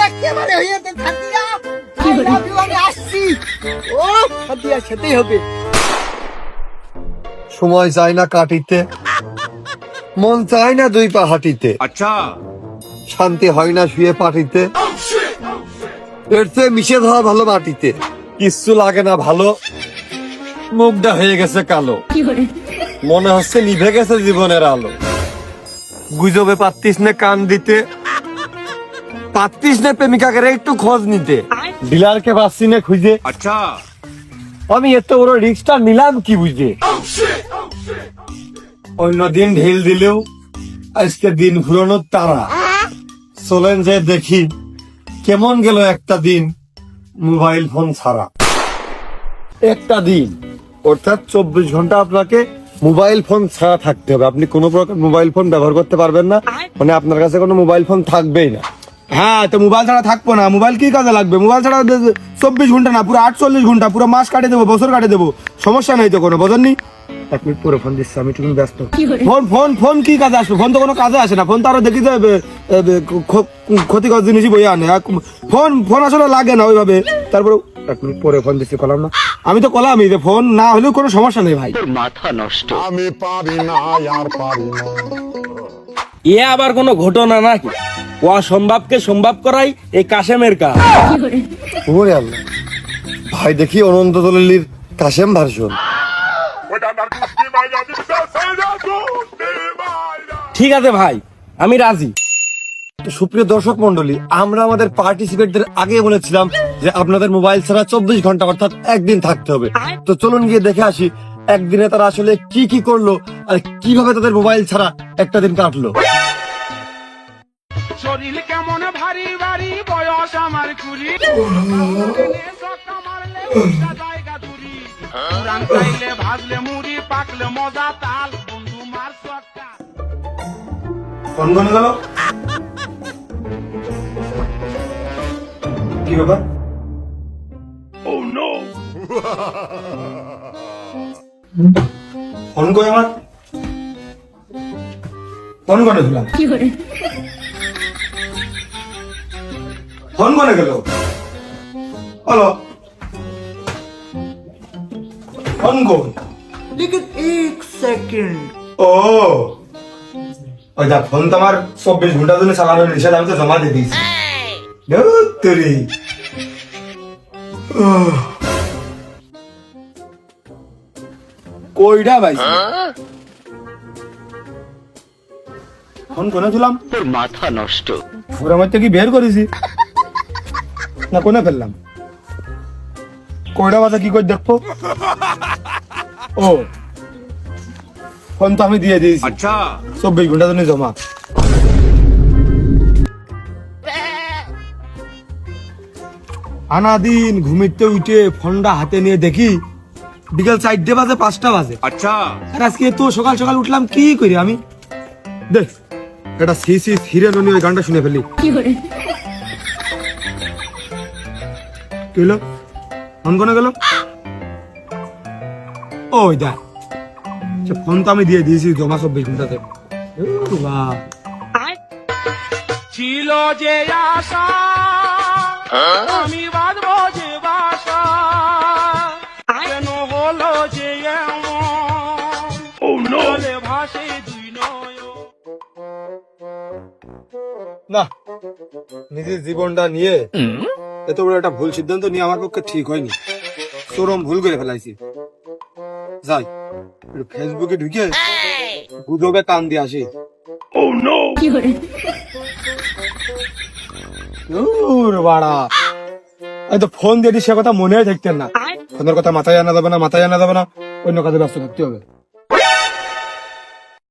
একেবারে হয়ে তো থাকিয়া আমি আসছি। ও সাদিয়া খেতেই হবে। সময় যায় না কাটিতে, মন চায় না দুই পা হাঁটিতে, अच्छा শান্তি হয় না শুয়ে পাটিতে, এর চেয়ে মিশে ধরা ভালো মাটিতে। কিচ্ছু লাগে না ভালো, মুখটা হয়ে গেছে কালো, মনে হচ্ছে নিভে গেছে জীবনের আলো। গুজবে পারতিস না কান দিতে, পারতিস না প্রেমিকাকে একটু খোঁজ নিতে, ডিলারকে পাচ্ছি না খুঁজে, अच्छा আমি এত বড় রিক্সটা নিলাম কি বুঝে। অন্যদিন ঢিল দিলেও আজকে দিন ঘুরানোর তারা। চলেন যে দেখি কেমন গেল একটা দিন মোবাইল ফোন ছাড়া। একটা দিন অর্থাৎ 24 ঘন্টা আপনাকে মোবাইল ফোন ছাড়া থাকতে হবে। আপনি কোনো প্রকার মোবাইল ফোন ব্যবহার করতে পারবেন না, মানে আপনার কাছে কোনো মোবাইল ফোন থাকবেই না। হ্যাঁ, তো মোবাইল ছাড়া থাকবো না। মোবাইল কি কাজে লাগবে? মোবাইল ছাড়া 24 ঘন্টা না, পুরো 48 ঘন্টা, পুরো মাস কাটে দেবো, বছর কাটে দেবো, সমস্যা নাই তো কোনো, বোঝেননি? 1 মিনিট পরে ফোন দিচ্ছি, আমি একটু ব্যস্ত। ফোন ফোন ফোন কি কাজে আসবে? ফোন তো কোনো কাজে আসে না। ফোন তো আরো দেখি যে ক্ষতিকর জিনিসই বই আনে। ফোন ফোন আসলে লাগে না ওইভাবে। তারপরে 1 মিনিট পরে ফোন দিচ্ছি, কলাম না? আমি তো কলামই যে ফোন না হলেও কোনো সমস্যা নেই ভাই। আমি পারি না আর পারি না। এ আবার কোনো ঘটনা নাকি? অসম্ভবকে সম্ভব করাই এই কাশেমের কাজ। ওরে আল্লাহ, ভাই দেখি অনন্ত দলিলির কাশেম ভার্সন। ঠিক আছে ভাই, আমি রাজি। তো সুপ্রিয় দর্শক মন্ডলী, আমরা আমাদের পার্টিসিপেটদের আগে বলেছিলাম যে আপনাদের মোবাইল ছাড়া 24 ঘন্টা অর্থাৎ একদিন থাকতে হবে। তো চলুন গিয়ে দেখে আসি একদিনে তারা আসলে কি কি করলো আর কিভাবে তাদের মোবাইল ছাড়া একটা দিন কাটলো। শরীর কেমন ভারী ভারী বয়স আমার কুড়ি জায়গা দূরি পুরান খাইলে ভাজলে মুড়ি পাকলে মজা তাল বন্ধু মার সক্কা। ফোন কোন গেল? কি ব্যাপার? ফোন করে আমার ফোন করে দিলাম। ফোন করে গেল। হ্যালো, ফোন কর। लेकिन 1 सेकंड। ও ওই দা ফোন তো আমার 24 ঘন্টা ধরে চালানোর নিষেধ, আমি তো জমা দিয়ে দিয়েছি। ধুত্তুরি। কইডা ভাই? ফোন কোনে দিলাম? তোর মাথা নষ্ট। পুরো মধ্যে কি বের করেছি না কোনে ফেললাম? কইডা বাজা কি কই দেখো। ও ফোন তো আমি দিয়ে দিয়েছি। अच्छा 24 ঘন্টা ধরে জমা। আনাদিন ঘুমিতে উঠে ফোনটা হাতে নিয়ে দেখি বিকাল 4টে বাজে 5টা বাজে। अच्छा আর আজকে তো সকাল সকাল উঠলাম কি করি আমি? দেখ এটা সিসি হিরেন ওই গানটা শুনে ফেলি। কি হলো? ফোন কোনে গেল? ওই দেখ, ফোন তো আমি দিয়ে দিয়েছি জমা 24 ঘন্টাতে। বাহ, ছিল যে আশা আমি বাঁধবো যে বাসা কেন হলো যে এমন জলে ভাসে দুই নয়ন। না নিজের জীবনটা নিয়ে এত বড় একটা ভুল সিদ্ধান্ত নিয়ে আমার পক্ষে ঠিক হয়নি। চরম ভুল করে ফেলাইছি। যাই একটু ফেসবুকে ঢুকে গুজবে কান দিয়ে আসি। বাড়া, এই তো ফোন দিয়ে সে কথা মনে থাকতেন না। ফোনের কথা মাথায় আনা যাবে না, মাথায় আনা যাবে না, অন্য কাজে ব্যস্ত থাকতে হবে।